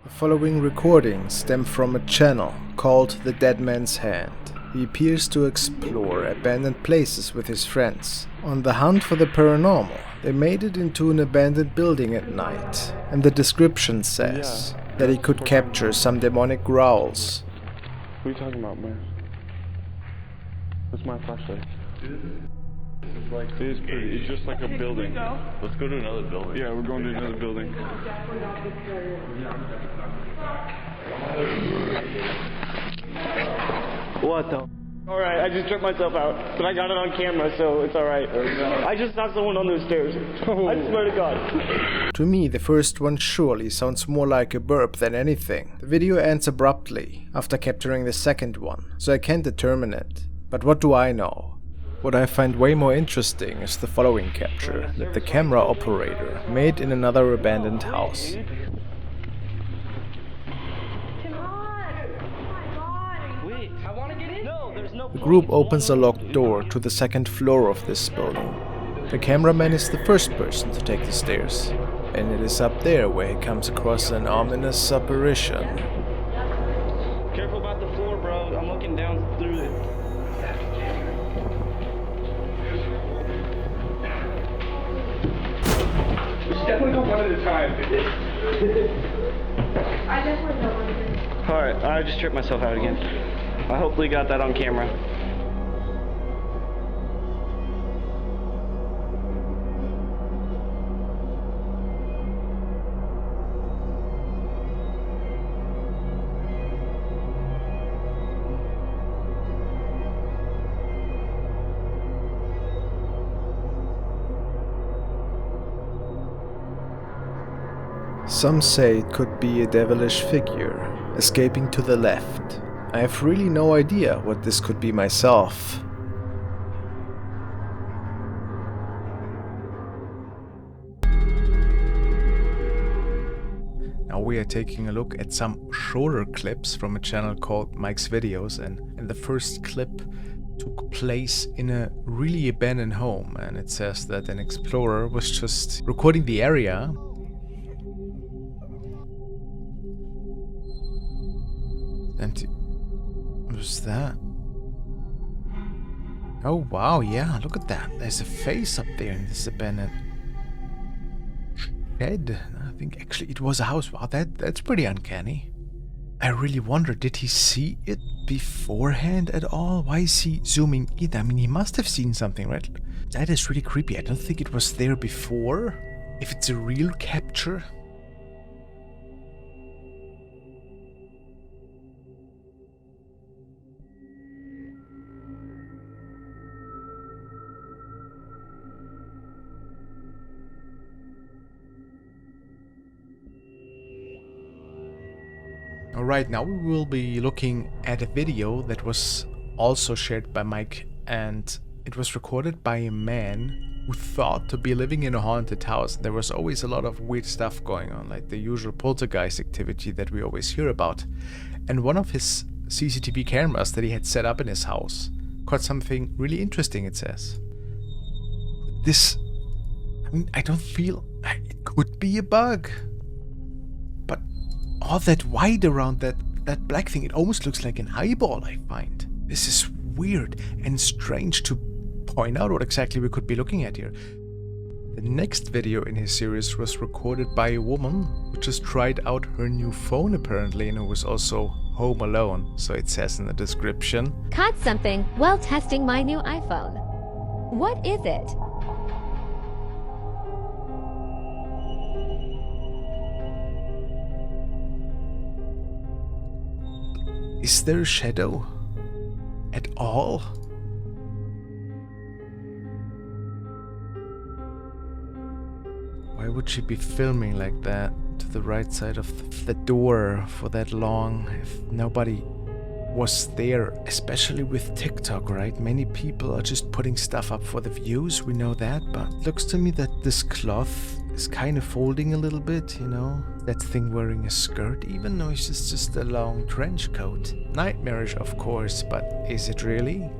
The following recordings stem from a channel called The Dead Man's Hand. He appears to explore abandoned places with his friends. On the hunt for the paranormal, they made it into an abandoned building at night, and the description says that he could capture some demonic growls. What are you talking about, man? What's my flashlight? It's pretty. It's just like a building. Let's go to another building. Yeah, we're going to another building. What the? Alright, I just tripped myself out, but I got it on camera, so it's alright. I just saw someone on those stairs. I swear to God. To me, the first one surely sounds more like a burp than anything. The video ends abruptly after capturing the second one, so I can't determine it. But what do I know? What I find way more interesting is the following capture that the camera operator made in another abandoned house. The group opens a locked door to the second floor of this building. The cameraman is the first person to take the stairs, and it is up there where he comes across an ominous apparition. Careful about the floor, bro. I'm looking down through it. We should definitely go one at a time. I definitely don't want to. Alright, I just tripped myself out again. I hopefully got that on camera. Some say it could be a devilish figure, escaping to the left. I have really no idea what this could be myself. Now we are taking a look at some shorter clips from a channel called Mike's Videos, and the first clip took place in a really abandoned home, and it says that an explorer was just recording the area. And what was that? Oh wow, yeah, look at that. There's a face up there in this abandoned shed. I think actually it was a house. Wow, that's pretty uncanny. I really wonder, did he see it beforehand at all? Why is he zooming in? I mean, he must have seen something, right? That is really creepy. I don't think it was there before. If it's a real capture. Alright, now we will be looking at a video that was also shared by Mike, and it was recorded by a man who thought to be living in a haunted house. There was always a lot of weird stuff going on, like the usual poltergeist activity that we always hear about. And one of his CCTV cameras that he had set up in his house caught something really interesting, it says. This, I mean, I don't feel, it could be a bug. But all that white around that black thing, it almost looks like an eyeball, I find. This is weird and strange to point out what exactly we could be looking at here. The next video in his series was recorded by a woman who just tried out her new phone apparently, and who was also home alone, so it says in the description. Caught something while testing my new iPhone. What is it? Is there a shadow at all? Why would she be filming like that to the right side of the door for that long if nobody was there? Especially with TikTok, right? Many people are just putting stuff up for the views, we know that, but it looks to me that this cloth is kind of folding a little bit, you know? That thing wearing a skirt, even though it's just a long trench coat. Nightmarish, of course, but is it really?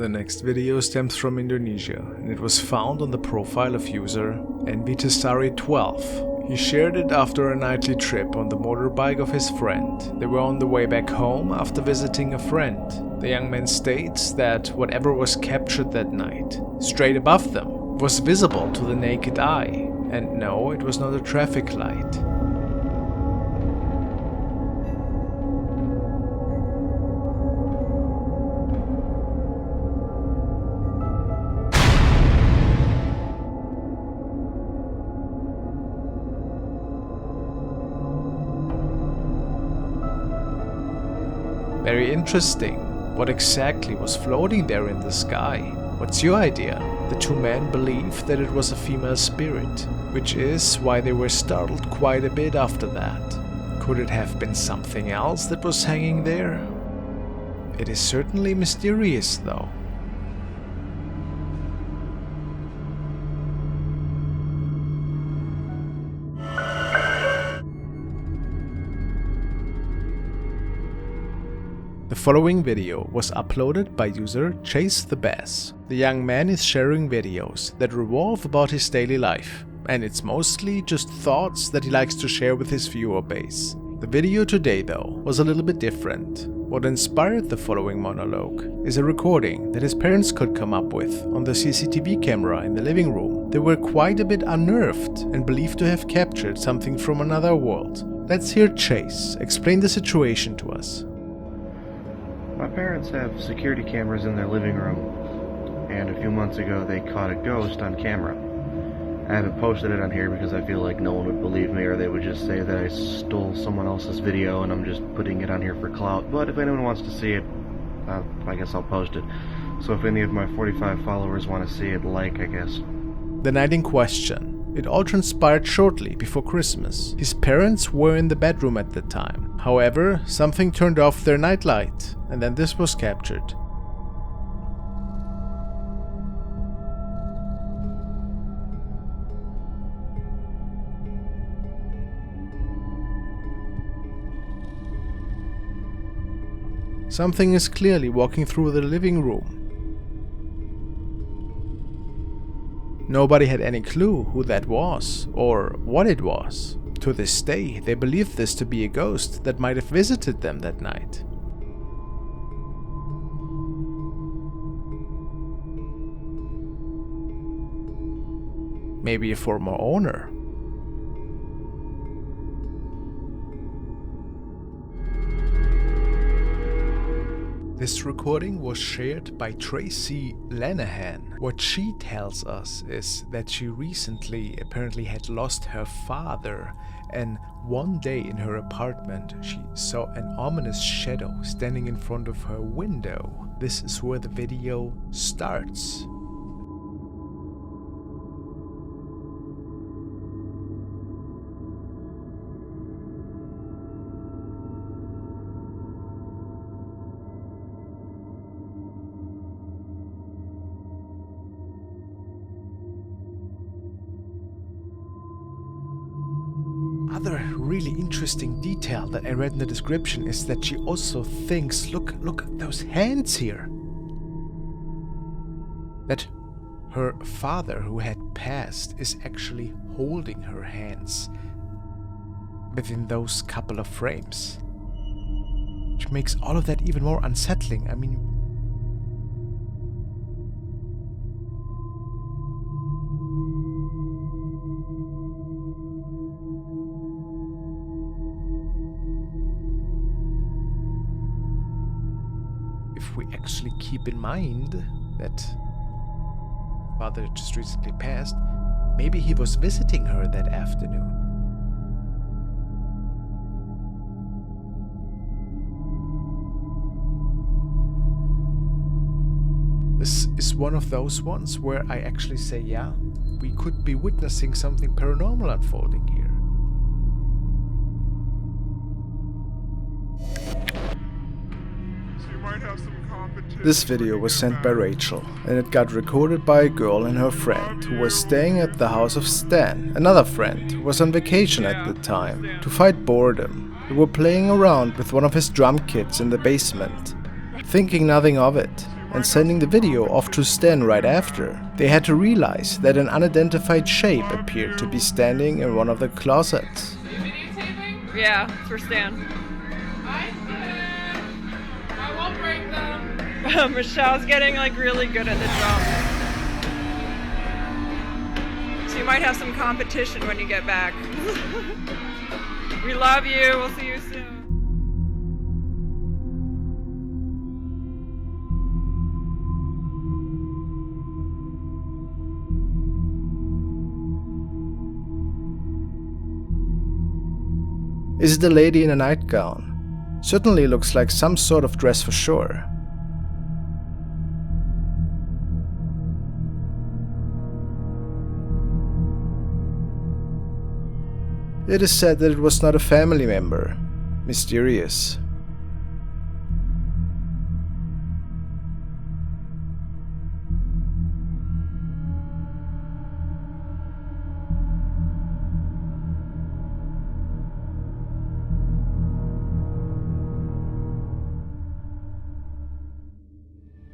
The next video stems from Indonesia, and it was found on the profile of user Envitasari12. He shared it after a nightly trip on the motorbike of his friend. They were on the way back home after visiting a friend. The young man states that whatever was captured that night, straight above them, was visible to the naked eye. And no, it was not a traffic light. Very interesting. What exactly was floating there in the sky? What's your idea? The two men believed that it was a female spirit, which is why they were startled quite a bit after that. Could it have been something else that was hanging there? It is certainly mysterious though. The following video was uploaded by user Chase the Bass. The young man is sharing videos that revolve about his daily life, and it's mostly just thoughts that he likes to share with his viewer base. The video today though was a little bit different. What inspired the following monologue is a recording that his parents could come up with on the CCTV camera in the living room. They were quite a bit unnerved and believed to have captured something from another world. Let's hear Chase explain the situation to us. My parents have security cameras in their living room, and a few months ago they caught a ghost on camera. I haven't posted it on here because I feel like no one would believe me, or they would just say that I stole someone else's video and I'm just putting it on here for clout. But if anyone wants to see it, I guess I'll post it. So if any of my 45 followers want to see it, I guess. The night in question. It all transpired shortly before Christmas. His parents were in the bedroom at the time. However, something turned off their nightlight, and then this was captured. Something is clearly walking through the living room. Nobody had any clue who that was, or what it was. To this day, they believe this to be a ghost that might have visited them that night. Maybe a former owner. This recording was shared by Tracy Lanahan. What she tells us is that she recently apparently had lost her father, and one day in her apartment she saw an ominous shadow standing in front of her window. This is where the video starts. Other really interesting detail that I read in the description is that she also thinks, look at those hands here, that her father who had passed is actually holding her hands within those couple of frames, which makes all of that even more unsettling. I mean, if we actually keep in mind that father just recently passed, maybe he was visiting her that afternoon. This is one of those ones where I actually say, yeah, we could be witnessing something paranormal unfolding here. This video was sent by Rachel, and it got recorded by a girl and her friend who was staying at the house of Stan, another friend who was on vacation at the time. To fight boredom, they were playing around with one of his drum kits in the basement, thinking nothing of it, and sending the video off to Stan right after. They had to realize that an unidentified shape appeared to be standing in one of the closets. Are you videotaping? Yeah, it's for Stan. I won't break them. Michelle's getting like really good at the job. So you might have some competition when you get back. We love you. We'll see you soon. Is it a lady in a nightgown? Certainly looks like some sort of dress for sure. It is said that it was not a family member. Mysterious.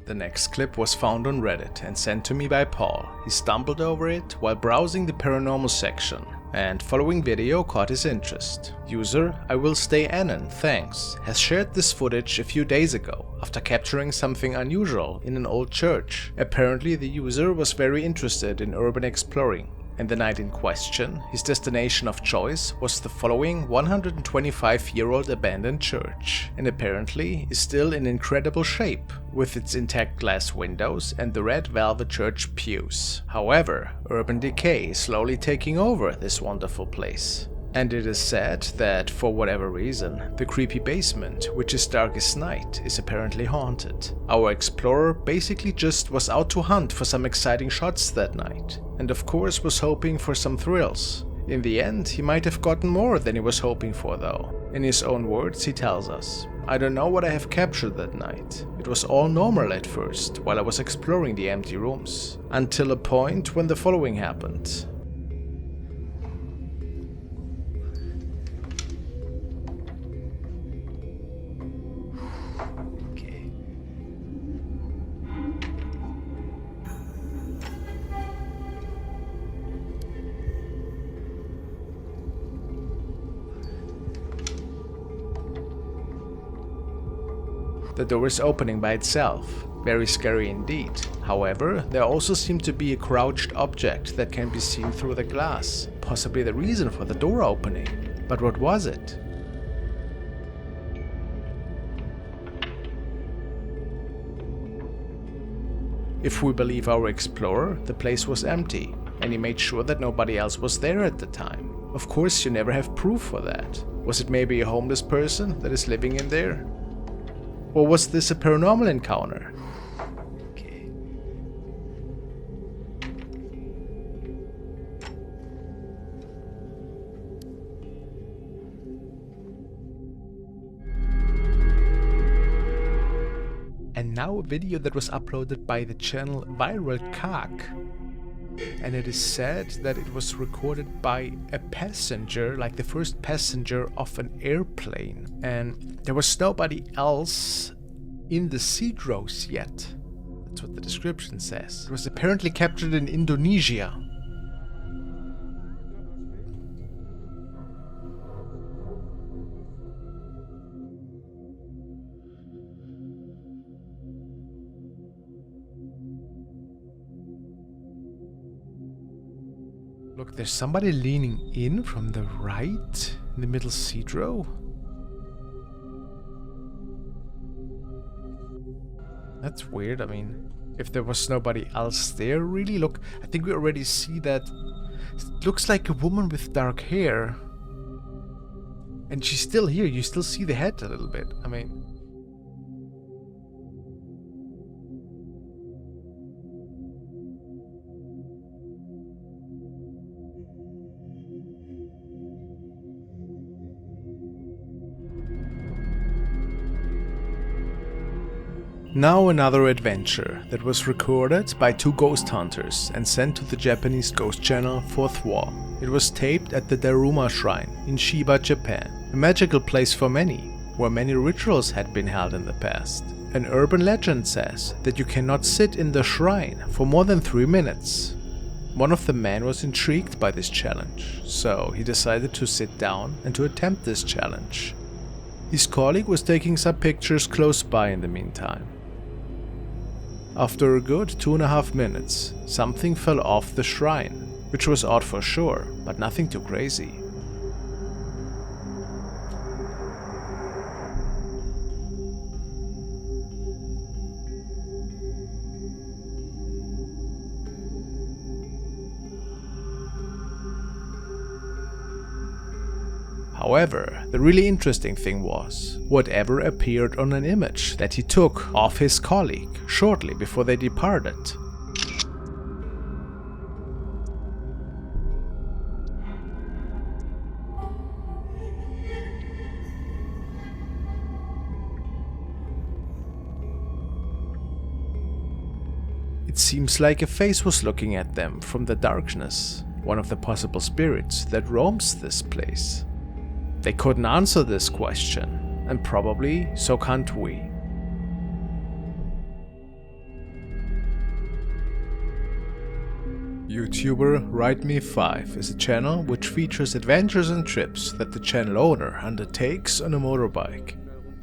The next clip was found on Reddit and sent to me by Paul. He stumbled over it while browsing the paranormal section, and following video caught his interest. User I will stay Anon, thanks, has shared this footage a few days ago after capturing something unusual in an old church. Apparently the user was very interested in urban exploring, and the night in question, his destination of choice was the following 125-year-old abandoned church, and apparently is still in incredible shape, with its intact glass windows and the red velvet church pews. However, urban decay is slowly taking over this wonderful place. And it is said that, for whatever reason, the creepy basement, which is darkest night, is apparently haunted. Our explorer basically just was out to hunt for some exciting shots that night, and of course was hoping for some thrills. In the end, he might have gotten more than he was hoping for though. In his own words, he tells us, "I don't know what I have captured that night. It was all normal at first, while I was exploring the empty rooms, until a point when the following happened." The door is opening by itself. Very scary indeed. However, there also seemed to be a crouched object that can be seen through the glass, possibly the reason for the door opening. But what was it? If we believe our explorer, the place was empty, and he made sure that nobody else was there at the time. Of course, you never have proof for that. Was it maybe a homeless person that is living in there? Or was this a paranormal encounter? Okay. And now a video that was uploaded by the channel Viral Cock. And it is said that it was recorded by a passenger, like the first passenger of an airplane. And there was nobody else in the seat rows yet. That's what the description says. It was apparently captured in Indonesia. Look, there's somebody leaning in from the right in the middle seat row. That's weird. I mean, if there was nobody else there, really, look, I think we already see that. It looks like a woman with dark hair. And she's still here. You still see the head a little bit. I mean, now another adventure that was recorded by two ghost hunters and sent to the Japanese ghost channel Fourth Wall. It was taped at the Daruma Shrine in Shiba, Japan, a magical place for many, where many rituals had been held in the past. An urban legend says that you cannot sit in the shrine for more than 3 minutes. One of the men was intrigued by this challenge, so he decided to sit down and to attempt this challenge. His colleague was taking some pictures close by in the meantime. After a good 2.5 minutes, something fell off the shrine, which was odd for sure, but nothing too crazy. However, the really interesting thing was whatever appeared on an image that he took of his colleague shortly before they departed. It seems like a face was looking at them from the darkness, one of the possible spirits that roams this place. They couldn't answer this question, and probably so can't we. YouTuber WriteMe5 is a channel which features adventures and trips that the channel owner undertakes on a motorbike.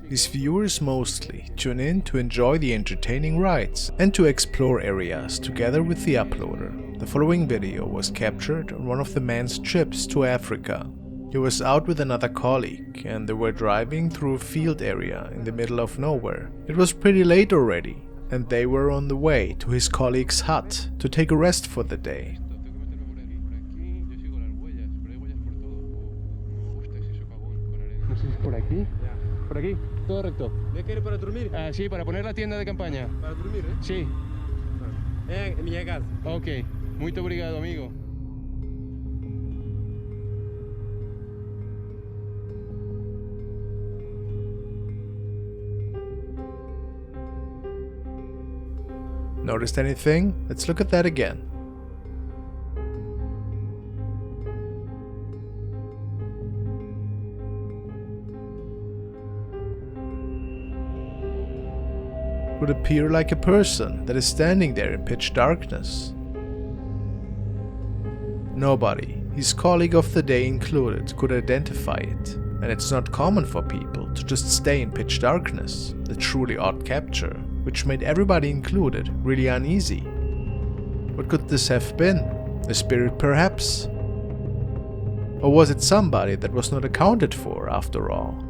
His viewers mostly tune in to enjoy the entertaining rides and to explore areas together with the uploader. The following video was captured on one of the man's trips to Africa. He was out with another colleague and they were driving through a field area in the middle of nowhere. It was pretty late already and they were on the way to his colleague's hut to take a rest for the day. Por aquí. Por aquí, todo recto. ¿Me quiere para dormir? Ah, sí, para poner la tienda de campaña. ¿Para dormir, eh? Sí. En mi casa. Ok, muito obrigado, amigo. Noticed anything? Let's look at that again. Would appear like a person that is standing there in pitch darkness. Nobody, his colleague of the day included, could identify it, and it's not common for people to just stay in pitch darkness, the truly odd capture, which made everybody included really uneasy. What could this have been? A spirit perhaps? Or was it somebody that was not accounted for after all?